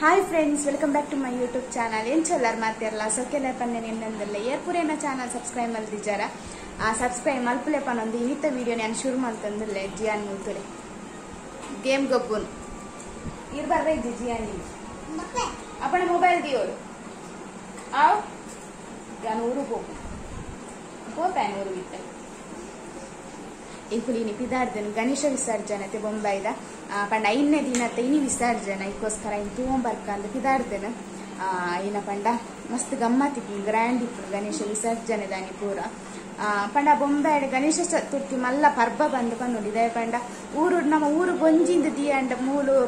Hi friends, welcome back to my YouTube channel. ಏನು ಚೊಲ್ಲರ್ ಮಾತಿರಲ್ಲ ಸೊಕ್ಕೆಲ್ಲ ಪನ್ನೆ ನಿನ್ನಂದಲ್ಲ ಏರ್ಪುರೇನ ಚಾನಲ್ ಸಬ್ಸ್ಕ್ರೈಬ್ ಮಲ್ದಿಜಾರ ಸಬ್ಸ್ಕ್ರೈಬ್ ಮಲ್ಪುಲೆ ಪನ್ನೊಂದು ಇನ್ನಿತ ವಿಡಿಯೋ ನಾನು ಶುರು ಮಾಡ್ತಂದಿಲ್ಲ ಜಿಯಾನ್ ಮೂತುಲೆ ಗೇಮ್ ಗೊಬ್ಬುನ್ ಇರ್ಬಾರ್ದ ಇದ್ದಿ ಜಿಯಾನ್ ಅಪ್ಪನ ಮೊಬೈಲ್ ದಿಯೋಳು ಆವ್ ನಾನು ಊರಿಗೆ ಹೋಗ್ಯಾನ ಊರು ಬಿಟ್ಟೆ ಇಂಕುಲಿನಿ ಪಿದಾರ್ದನು ಗಣೇಶ ವಿಸರ್ಜನೆ ಬೊಂಬೈದ ಪಂಡ ಐದನೇ ದಿನ ಇನಿ ವಿಸರ್ಜನೆ ಇಕ್ಕೋಸ್ಕರ ಇನ್ನು ತಗೊಂಬರ್ಕ ಅಂದ ಪಿದಾರ್ದನು ಇನ್ನ ಪಂಡ ಮಸ್ತ್ ಗಮ್ಮತ್ತಿತ್ತು ಗ್ರ್ಯಾಂಡ್ ಇತ್ತು ಗಣೇಶ ವಿಸರ್ಜನೆ ದಾನಿ ಪೂರ ಪಂಡ ಬೊಂಬೆ ಗಣೇಶ ಚತುರ್ಥಿ ಮಲ್ಲ ಪರ್ಬ ಬಂದು ಪನ್ನೋಡಿದೆ ಪಂಡ ಊರು ನಮ್ಮ ಊರು ಗೊಂಜಿಂದ ದೀಯ ಅಂಡ ಮೂಲು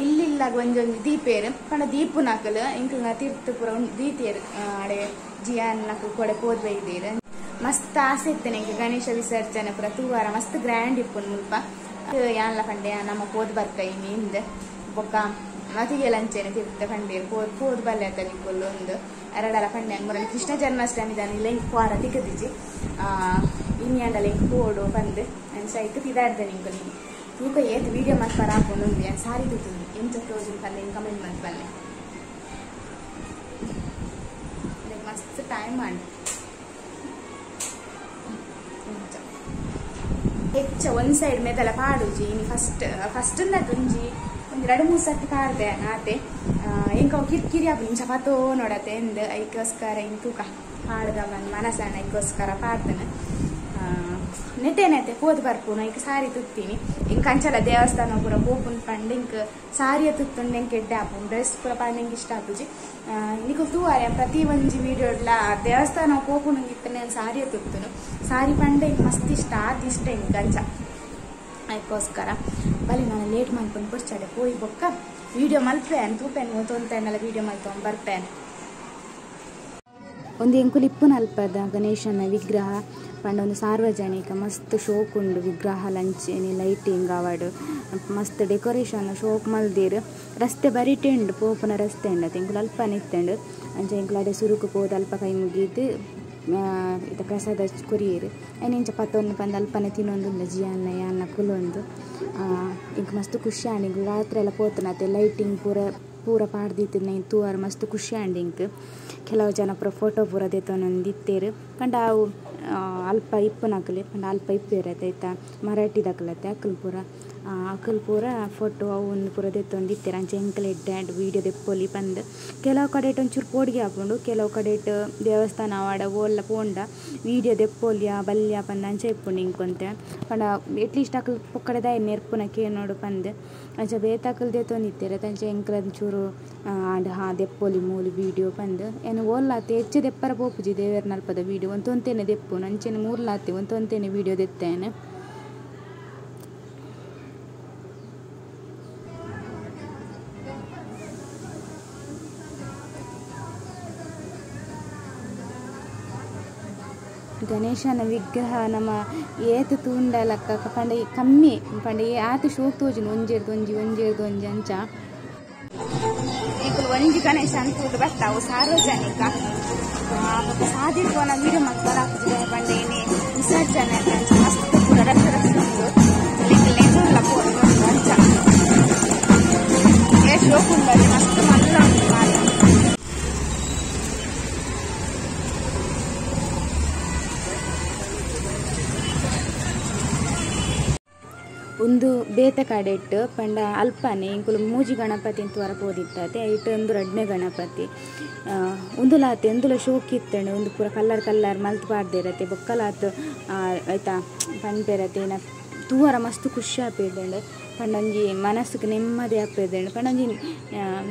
ಇಲ್ಲಿಲ್ಲ ಗೊಂಜೊಂದು ದೀಪೇರು ಪಂಡ ದೀಪು ನಾಕಲು ಇಂಕ ತೀರ್ಥ ಪೂರ ದೀತೇರು ಅಡೆ ಜಿಯಾನ್ ನಕಲು ಕೊಡೆ ಪೋದ್ವೈದೇರು ಮಸ್ತ್ ಆಸೆ ಇತ್ತು ನಂಗೆ ಗಣೇಶ ವಿಸರ್ಜನೆ ಪೂರ ತೂವಾರ ಮಸ್ತ್ ಗ್ರ್ಯಾಂಡ್ ಇಪ್ಪು ಮುಲ್ಪ ಯಾನ್ಲ ಪಂಡೆ ನಮ್ಮ ಪೋದ್ ಬರ್ಕ ಹಿಂದ ಬೊಕ್ಕ ಮತಿಗೆ ಲಂಚೆನೆ ತಿರ್ತ ಪಂಡೇರು ಪೋದ್ ಬಲ್ಲೆ ಆತನಿ ಒಂದು ಎರಡಲ ಪಂಡೆ ಮೂರನೇ ಕೃಷ್ಣ ಜನ್ಮಾಷ್ಟಮಿ ದಾನಿ ಲೆಂಕ್ ಕ್ವಾರ ತಿಕ್ಕದಿಜಿ ಇನ್ನ್ಯಾಂಡಲ ಎಂಕ್ ಪೋಡು ಬಂದು ಸೈಕ್ ತಿದಾಡ್ದೆ ನಿಂಕು ನೀನು ತೂಕ ಏತ್ ವಿಡಿಯೋ ಮಾಡ್ತಾರ ಹಾಕೊಂಡು ಏನು ಸಾರಿ ತುತ್ತುಂದು ಎಂತ ಕ್ಲೋಸಿಂಗ್ ಪಲ್ಲೆ ಕಮೆಂಟ್ ಮಾಡಿ ಬಲ್ಲೆ ಮಸ್ತ್ ಟೈಮ್ ಮಾಡಿ ಹೆಚ್ಚ ಒಂದ್ ಸೈಡ್ ಮೇದೆಲ್ಲ ಪಾಡುಜಿ ಇನ್ನು ಫಸ್ಟ್ ಒಂಜಿ ಒಂದು 2-3 ಸರ್ತಿ ಪಾಡ್ದೆ ನಾತೆ ಎಂಕ ಕಿರಿಕಿರಿ ಆಪು ಇಂಚ ಪತೋ ನೋಡತ್ತೆ ಎಂದು ಐಕೋಸ್ಕರ ಇನ್ ತೂಕ ಪಾಡ್ದ ಬಂದು ಮನಸ್ಸಣ್ಣ ಐಕೋಸ್ಕರ ಪಾಡ್ತೇನೆ ನೆಟ್ಟೆ ಪೋದ್ ಬರ್ಪುನು ಇಂಕ ಸಾರಿ ತುತ್ತೀನಿ ಇಂಕ ಕಂಚಲ ದೇವಸ್ಥಾನ ಪೂರ ಪೋಪುನ್ ಪಂಡ್ ಇಂಕ ಸಾರಿಯ ತುತ್ತುಂಡು ಎಂಕ್ ಎಡ್ಡೆ ಆಪುನ್ ಡ್ರೆಸ್ ಪೂರ ಪಂಡ್ ಎಂಕ್ ಇಷ್ಟ ಆಪುಜಿ ನಿಕು ತೂವಾರೆ ಪ್ರತಿ ಒಂಜಿ ವಿಡಿಯೋಡ್ಲ ದೇವಸ್ಥಾನ ಪೋಪುನು ಇತ್ತನೆ ಸಾರಿಯ ತುತ್ತುನು ಸಾರಿ ಪಂಡ ಇಂಕ ಮಸ್ತ್ ಇಷ್ಟ ಇಷ್ಟ ಇಂಕ ಕಂಚ ಅದಕ್ಕೋಸ್ಕರ ಬಲಿ ನಾನು ಲೇಟ್ ಮಾಡ್ಕೊಂಡು ಬರ್ಚಾಡೆ ಹೋಗಿ ಬೊಕ್ಕ ವಿಡಿಯೋ ಮಲ್ಪೇನು ತೂಪೇನು ತೊಂತೇನಲ್ಲ ವಿಡಿಯೋ ಮಲ್ತೊಂಡು ಬರ್ಪೇನು ಒಂದು ಎಂಕುಲು ಇಪ್ಪುನ ಅಲ್ಪದ ಗಣೇಶನ ವಿಗ್ರಹ ಪಂಡ ಒಂದು ಸಾರ್ವಜನಿಕ ಮಸ್ತ್ ಶೋಕ್ ಉಂಡು ವಿಗ್ರಹ ಲಂಚೇನಿ ಲೈಟಿಂಗ್ ಅವಾರ್ಡ್ ಮಸ್ತ್ ಡೆಕೋರೇಷನ್ ಶೋಕ್ ಮಲ್ದೀರು ರಸ್ತೆ ಬರಿಟೆ ಉಂಡು ಪೋಪುನ ರಸ್ತೆ ಉಂಡು ಎಂಕುಲು ಅಲ್ಪ ನಿತ್ತಂಡು ಅಂಚ ಎಂಕುಲು ಅಡೆ ಸುರುಕು ಪೋದು ಅಲ್ಪ ಕೈ ಮುಗೀದು ಇದು ಪ್ರಸಾದ ಕೊರಿಯರು ಐನೆಂಚ ಪತ್ತೊಂದು ಬಂದು ಅಲ್ಪನೆ ತಿನ್ನೊಂದು ಜಿಯಾನ್ನ ಯಾನ್ನ ಕುಲೊಂದು ಇಂಕ ಮಸ್ತ್ ಖುಷಿ ಆಂಡಿ ರಾತ್ರಿ ಎಲ್ಲ ಪೋತನತ್ತೆ ಲೈಟಿಂಗ್ ಪೂರ ಪಾಡ್ದಿತ್ತು ನೈ ತೂವಾರ ಮಸ್ತ್ ಖುಷಿ ಆಂಡಿ ಇಂಕ್ ಕೆಲವು ಜನ ಪೂರ ಫೋಟೋ ಪೂರ ದೆತ್ತೊಂದು ಇತ್ತೇರು ಪಂಡ ಅವು ಅಲ್ಪ ಇಪ್ಪುನಕಲೆ ಪಂಡ ಅಲ್ಪ ಇಪ್ಪೇರತ್ತೆ ಆಯ್ತಾ ಮರಾಠಿದಕಲತ್ತೆ ಅಕ್ಕಲ್ ಪೂರ ಫೋಟೋ ಅವು ಒಂದು ಪೂರ ದೆತ್ತೊಂದು ಇತ್ತೇರು ಅಂಚೆ ಎಂಕಲ್ ಎಡ್ಡೆ ವೀಡಿಯೋ ದೆಪ್ಪೊಲಿ ಬಂದು ಕೆಲವು ಕಡೆ ಒಂಚೂರು ಪೋಡಿಗೆ ಹಾಕೊಂಡು ಕೆಲವು ಕಡೆ ದೇವಸ್ಥಾನ ಆವಾಡ ಓಲ್ಲ ಪೋಂಡ ವೀಡಿಯೋ ದೆಪ್ಪೊಲಿಯ ಬಲ್ಯ ಪಂದ ಅಂಚೆ ಇಪ್ಪುಂಡು ಇಂಕೊಂತೆ ಪಂಡ ಎಟ್ಲೀಸ್ಟ್ ಅಕ್ಕಲ್ ಪೊಕ್ಕಡೆ ದಾಯ ನೆರ್ಪುನಕ್ಕೆ ನೋಡು ಪಂದು ಅಂಚೆ ಬೇತಾಕಲ್ ದೆತ್ತೊಂದಿತ್ತೇರೆ ಅಂಚೆ ಎಂಕಲ್ ಒಂಚೂರು ದೆಪ್ಪೊಲಿ ಮೂಲಿ ವೀಡಿಯೋ ಬಂದು ಏನು ಓಲ್ಲಾತೆ ಹೆಚ್ಚು ದೆಪ್ಪರ ಪೋಪುಜಿ ದೇವರ ನಲ್ಪದ ವೀಡಿಯೋ ಒಂದು ತೊಂತೇನೆ ದೆಪ್ಪು ನಂಚೆನೆ ಮೂರ್ಲಾತೆ ಒಂದು ತೊಂತೇನೆ ವೀಡಿಯೋ ದೆತ್ತೇನೆ ಗಣೇಶನ ವಿಗ್ರಹ ನಮ್ಮ ಏತು ತೂಂಡಲಕ್ಕ ಪಂಡ ಕಮ್ಮಿ ಪಂಡ ಆತು ಶೋಕ್ ತೋಜಿನ ಒಂಜೇರ್ದು ಅಂಚ ಈಗ ಒಂಜಿ ಗಣೇಶ ಅಂತ ಬರ್ತಾವು ಸಾರ್ವಜನಿಕ ಸಾಧಿರ್ಕೋನ ವೀಡಿಯೋ ಮಾಡ್ತಾರೆ ಪಂಡ ಏನೇ ವಿಸರ್ಜನೆ ಅಂಚ ಮಸ್ತ್ ಪೂರ ರಸ ನೆಲ್ಲ ಪೋದು ಅಂಚ ಏ ಶೋಕ್ ಉಂಡಲ್ಲಿ ಮಸ್ತ್ ಮಲ್ಲ ಉಂಟು ಮಾಡಿ ಒಂದು ಬೇತೆ ಕಡೆ ಇಟ್ಟು ಪಂಡ ಅಲ್ಪನೆ ಇಂಕುಲು ಮೂಜಿ ಗಣಪತಿ ಅಂತ ಹೊರ ಪೋದಿತ್ತತೆ ಇಟ್ಟು ಒಂದು 2ನೇ ಗಣಪತಿ ಒಂದುಲಾತೆ ಒಂದುಲ ಶೋಕ್ ಇತ್ತಂಡು ಒಂದು ಪೂರ ಕಲ್ಲರ್ ಮಲ್ತು ಪಾಡ್ದಿರತ್ತೆ ಬೊಕ್ಕಲಾತು ಆಯ್ತಾ ಪಂಪೇರತ್ತೆ ತೂವರ ಮಸ್ತ್ ಖುಷಿ ಆಪೇದಂಡು ಪಂಡಂಜಿ ಮನಸ್ಸಿಗೆ ನೆಮ್ಮದಿ ಆಪೇದಂಡು ಪಂಡಂಜಿ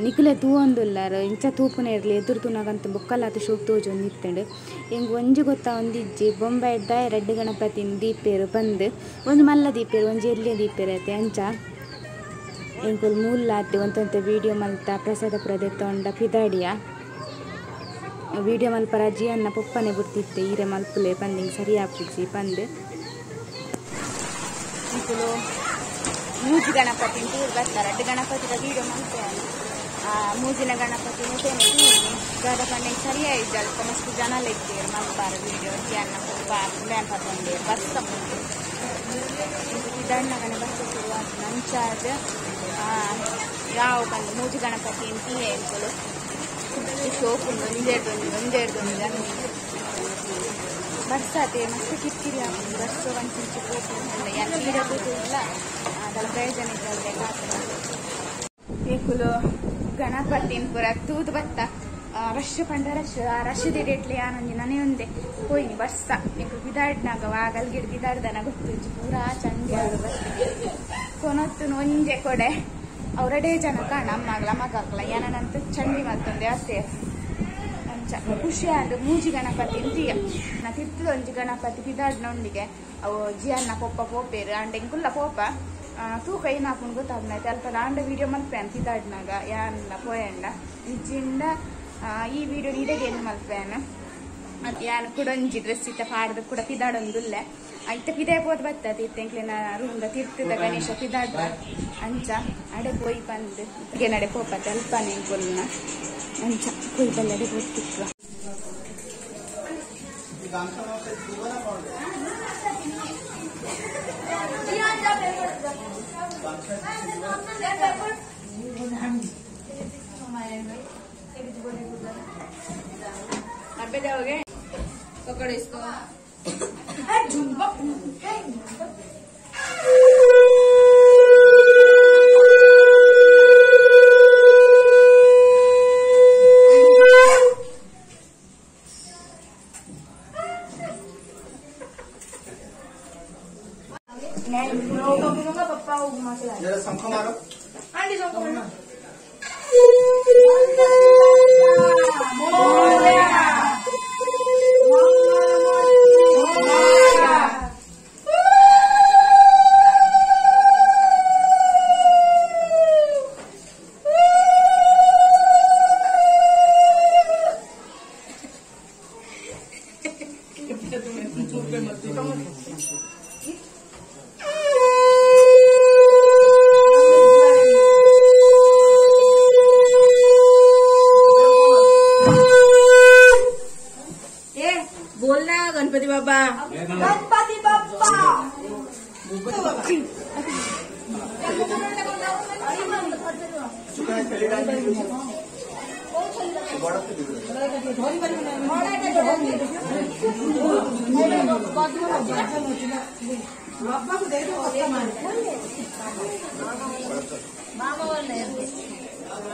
ನಿಖಲೆ ತೂವೊಂದುಲ್ಲಾರು ಇಂಚ ತೂಪುನೇ ಇರಲಿ ಎದುರು ತೂನಾಗಂತ ಬೊಕ್ಕಲಾತು ಶೋಕ್ ತೋಜೊಂದು ಇತ್ತಂಡು ಹೆಂಗೆ ಒಂಜಿ ಗೊತ್ತಾ ಒಂದಿಜ್ಜಿ ಬೊಂಬೆ ಇದ್ದ 2 ಗಣಪತಿನ ದೀಪೇರು ಬಂದು ಒಂದು ಮಲ್ಲ ದೀಪೇರು ಒಂದು ಎರ್ಲಿಯ ದೀಪೇರತ್ತೆ ಅಂಚ ಎಂಕುಲು ಮೂಲಾತೆ ಒಂತಂತೆ ವೀಡಿಯೋ ಮಲ್ತ ಪ್ರಸಾದ ಪುರದೆ ತೊಂಡ ಪಿದಾಡಿಯ ವೀಡಿಯೋ ಮಲ್ಪರ ಜಿಯನ್ನ ಪೊಪ್ಪನೆ ಬಿಡ್ತಿತ್ತೆ ಈರೆ ಮಲ್ಪುಲೆ ಬಂದು ಸರಿ ಹಾಕುಜಿ ಬಂದು ಇಂಕುಲು ಮೂಜಿ ಗಣಪತಿ ಟೂರ್ ಬರ್ತಾರೆ 2 ಗಣಪತಿದ ವೀಡಿಯೋ ಮಲ್ಪೇನೆ ಮೂಜಿನ ಗಣಪತಿ ಮುತೇನೆ ಟೂರ್ನಿ ಗದ ಪಂಡೆ ಸರಿಯಾಯಿತು ಅಲ್ಪ ಮಸ್ತ್ ಜನ ಲೆಕ್ಕೇರು ಮಲ್ಪಾರ ವೀಡಿಯೋ ಜಿಯನ್ನ ಪ್ಲ್ಯಾನ್ ಪತ್ತೊಂಡೆ ಬಸ್ತ ಮುಂದೆ ಇದಣ್ಣಗನೆ ಬಸ್ ಶುರುವಾದ ನಂಚಾದ ಯಾವ ಬಂದು ಮೂಜಿ ಗಣಪತಿ ಅಂತ ಹೇಳ್ಬೋದು ಶೋಕ್ ಉಂಟು ಒಂದೆರಡು ಬರ್ಸತ್ತೆ ಮತ್ತೆ ಕಿರಿಕಿರಿ ಆಗ್ತದೆ ಬಸ್ ಒಂಚೂರು ಹೋಗ್ತದೆ ನೀಡಬಹುದು ಇಲ್ಲ ಅದರ ಪ್ರಯೋಜನ ಇದ್ದವ್ರೆ ಏಕುಲು ಗಣಪತಿನ ಪೂರ ತೂದು ಬತ್ತ ರಶ್ ಪಂಡ ರಶ್ ದಿಡೇಟ್ಲಿ ಆನಂದಿ ನನೇ ಒಂದೆ ಹೋಯ್ನಿ ಬರ್ಸ ಈಗ ಬಿದಾಡ್ನಾಗ ವಾಗಲ್ ಗಿಡ ಬಿದಾಡ್ದನ ಗೊತ್ತು ಪೂರಾ ಚಂಡಿ ಆಡು ಬಸ್ಸಿಗೆ ಕೊನೊತ್ತು ಒಂಜೆ ಕೊಡೆ ಅವರಡೇ ಜನ ಕಾಣ ಅಮ್ಮಗ್ಲ ಮಗಕ್ಲ ಏನಂತ ಚಂಡಿ ಮತ್ತೊಂದೆ ಅತ್ತೆ ಅಂಚ ಖುಷಿ ಆದ ಮೂಜಿ ಗಣಪತಿ ಅಂತೀಯ ನಾ ತಿರ್ತದ ಒಂಜಿ ಗಣಪತಿ ಬಿದಾಡ್ನೊಂದಿಗೆ ಅವು ಜಿಯನ್ನ ಪೊಪ್ಪ ಪೋಪೇರು ಅಂಡೆಂಕುಲ್ಲ ಪೋಪ ತೂಕ ಏನಾಪುಂಡು ಗೊತ್ತಾಗ್ನೈತೆ ಅಲ್ಪ ಆಂಡ ವಿಡಿಯೋ ಮಲ್ಪೇನ್ ತಿದಾಡ್ನಾಗ ಯಾನ್ಲ ಪೋಯಂಡ ಇಜ್ಜಿಂಡ ಈ ವಿಡಿಯೋ ನೀಡಗೇನು ಮಲ್ಪೇನು ಮತ್ತೆ ಯಾನು ಕೂಡ ಒಂಜಿ ಡ್ರೆಸ್ ಇತ್ತ ಪಾಡ್ದು ಕೂಡ ಪಿದಾಡೊಂದುಲ್ಲೆ ಐತ ಪಿದೇ ಪೋದ್ ಬರ್ತದೆ ಇತ್ತೆಂಕ್ಲಿನ ರೂಮ್ದ ತಿರ್ತದ ಗಣೇಶ ಪಿದಾಡ್ರ ಅಂಚ ಅಡೆ ಪೋಯಿ ಬಂದು ನಡೆ ಪೋಪತ್ತೆ ಅಲ್ಪನೆ ಕೊಲ್ನ ಅಂಚ ಪೋಯಿ ಬಲ್ಲೆ ಅಡೆ ಪೋಯ್ತಿತ್ತು अबे जाओगे पकड़ इसको पप्पा शंख मारो आंटी शंख मारो बोलना गणपति बाबा गणपति बाबा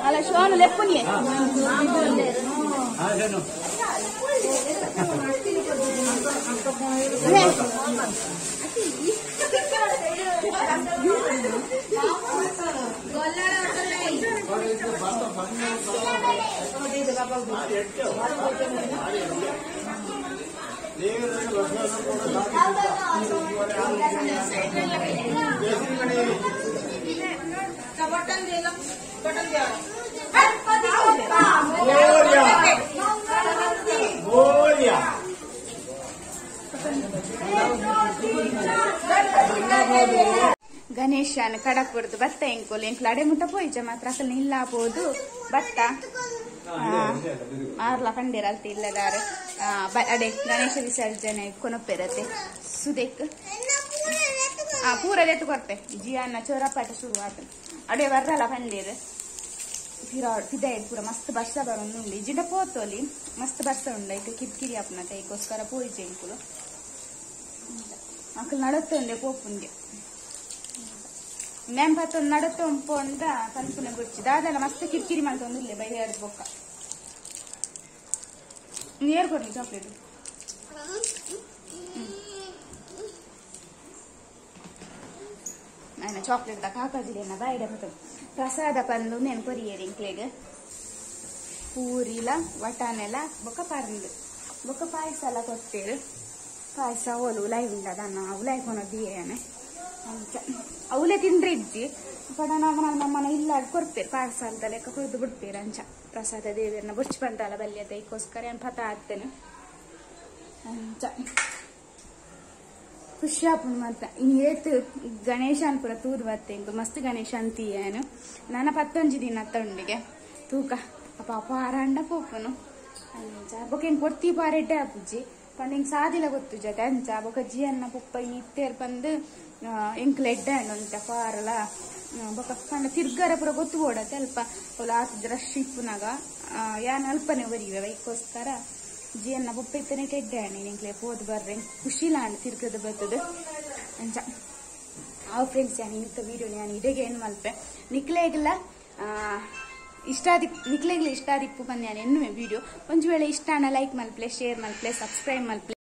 అలా షోను లేపుని ಗಣೇಶನ ಕಡಕೂಡ್ದು ಭತ್ತ ಎಂಕೋಲು ಎಂಕ್ಲು ಅಡೆ ಮುಟ್ಟ ಪೋಯ್ಚ ಮಾತ್ರ ಅಸಲು ನಿಲ್ಲಾಬೋದು ಭತ್ತ ಆರ್ಲ ಕಂಡೀರ ಅಲ್ತಿ ಇಲ್ಲದಾರೆ ಅಡೆ ಗಣೇಶ ವಿಸರ್ಜನೆ ಕೊನೊಪ್ಪೆರತ್ತೆ ಸುದೇಕ್ ಪೂರ ಎತ್ತು ಕೊರ್ತೆ ಜಿಯನ್ನ ಚೋರಪಾಟ ಶುರು ಆತ ಅಡೆ ಬರ್ರಲ್ಲ ಕಂಡೀರ್ ಫಿದ ಪೂರ ಮಸ್ತ್ ಬರ್ಸ ಬರೋದು ಉಂಡು ಇಜಿಂಡ ಪೋತೋಲಿ ಮಸ್ತ್ ಬರ್ಸ ಉಂಡ ಈಗ ಕಿರಿಕಿರಿ ಅಪ್ಪನ ಕೈಗೋಸ್ಕರ ಪೋಯ್ಚೆ ಎಂಕುಲು ಮಕ್ಕಳು ನಡತ್ತೊಂದೆ ಪೋಪುಂಗೆ ನೆಂಪತ್ತೊಂದು ನಡತ್ತೊಂಪು ಅಂತ ಕಲ್ಪನೆ ಗೊಚ್ಚಿದ ಅದೆಲ್ಲ ಮತ್ತೆ ಕಿರಿಕಿರಿ ಮಾಡ್ತೊಂದು ಇಲ್ಲೇ ಬೈರೆ ಎರಡು ಬೊಕ್ಕ ನೀರು ಕೊಡ್ಲಿ ಚಾಕ್ಲೇಟ್ ನಾನು ಚಾಕ್ಲೇಟ್ ದಾಗ ಹಾಕೋದಿಲ್ಲ ಬಾಯಿಡ ಪ್ರಸಾದ ಬಂದು ನೆನಪರಿಯರಿ ಇಂಕ್ಲೆಗೆ ಪೂರಿಲ ವಟಾನೆಲ್ಲ ಬೊಕ್ಕ ಪರಂದು ಬೊಕ್ಕ ಪಾಯಸ ಎಲ್ಲ ಕೊಡ್ತೇರು ಪಾಯಸ ಅವಲು ಉಲಾಯಿ ಉಂಡದ ಉಲಾಯಿ ಕೊನೋದಿಯೇನೆ ಅಂತ ಅವಲೇ ತಿಂದ್ರೆ ಇಜ್ಜಿ ಪಡ ನಮ್ಮನ ಇಲ್ಲ ಕೊಡ್ತೇವೆ ಪಾಯಸ ಅಂತ ಲೆಕ್ಕ ಕೊಯ್ದು ಬಿಡ್ತೇವೆ ಅಂಚ ಪ್ರಸಾದ ದೇವಿಯನ್ನ ಬುರ್ಚಿ ಬಂತಲ್ಲ ಬಲ್ಯದ ಈಗೋಸ್ಕರ ಏನು ಪತ ಆಗ್ತೇನೆ ಅಂಚ ಖುಷಿ ಆಪುಂಡು ಮಾತ್ರ ಏತ್ ಗಣೇಶ ಅನ್ಪುರ ತೂದು ಬರ್ತೇನೆ ಮಸ್ತ್ ಗಣೇಶ ಅಂತೀಯೇನು ನನ್ನ 11 ದಿನ ತಂಡಿಗೆ ತೂಕ ಅಪ್ಪ ಪಾರ ಅಂಡ ಪೋಪನು ಅಂಚ ಬೊಕ್ಕ ಕೊಡ್ತಿ ಪಾರೆಡ್ಡೆ ಅಪ್ಪುಜ್ಜಿ ಪಂಡ ಹಿಂಗೆ ಸಾದಿಲ್ಲ ಗೊತ್ತು ಜೊತೆ ಅಂಚ ಬೊಕ್ಕ ಜಿಯನ್ನ ಪುಪ್ಪ ಇತ್ತೇರ್ ಬಂದು ಎಂಕ್ಲ ಎಡ್ಡೆ ಅಂಚ ಪಾರಲ ಬೊಕ ಪಂಡ ತಿರ್ಗರ ಪೂರ ಗೊತ್ತು ಬೋಡತ್ತೆ ಅಲ್ಪ ಒಲ ಆತದ ರಶ್ ಇಪ್ಪುನಾಗ ಯಾನ್ ಅಲ್ಪನೆ ಬರೀವೆ ವೈಕೋಸ್ಕರ ಜಿಯನ್ನ ಬೊಪ್ಪೆತ್ತನೆ ಟೆಡ್ಡಾಣಿ ನಿಂಕ್ಲೆ ಹೋದ್ ಬರ್ರೆ ಖುಷಿಲಾಂಡ್ ತಿರ್ಗದ ಬರ್ತದ ಅಂಚ ಫ್ರೆಂಡ್ಸ್ ಯಾನ್ ಇಂಥ ವಿಡಿಯೋ ನಾನು ಇಡೆಗೆ ಏನು ಮಲ್ಪೆ ನಿಕ್ಲೆಗಿಲ್ಲ ನಿಕ್ಲೆಗ್ಲ ಇಷ್ಟ ಆದಿಪ್ಪು ಬಂದು ನಾನು ಎನ್ನುವೆ ವಿಡಿಯೋ ಒಂಜು ವೇಳೆ ಇಷ್ಟ ಲೈಕ್ ಮಲ್ಪಲೆ ಶೇರ್ ಮಲ್ಪಲೆ ಸಬ್ಸ್ಕ್ರೈಬ್ ಮಲ್ಪಲೆ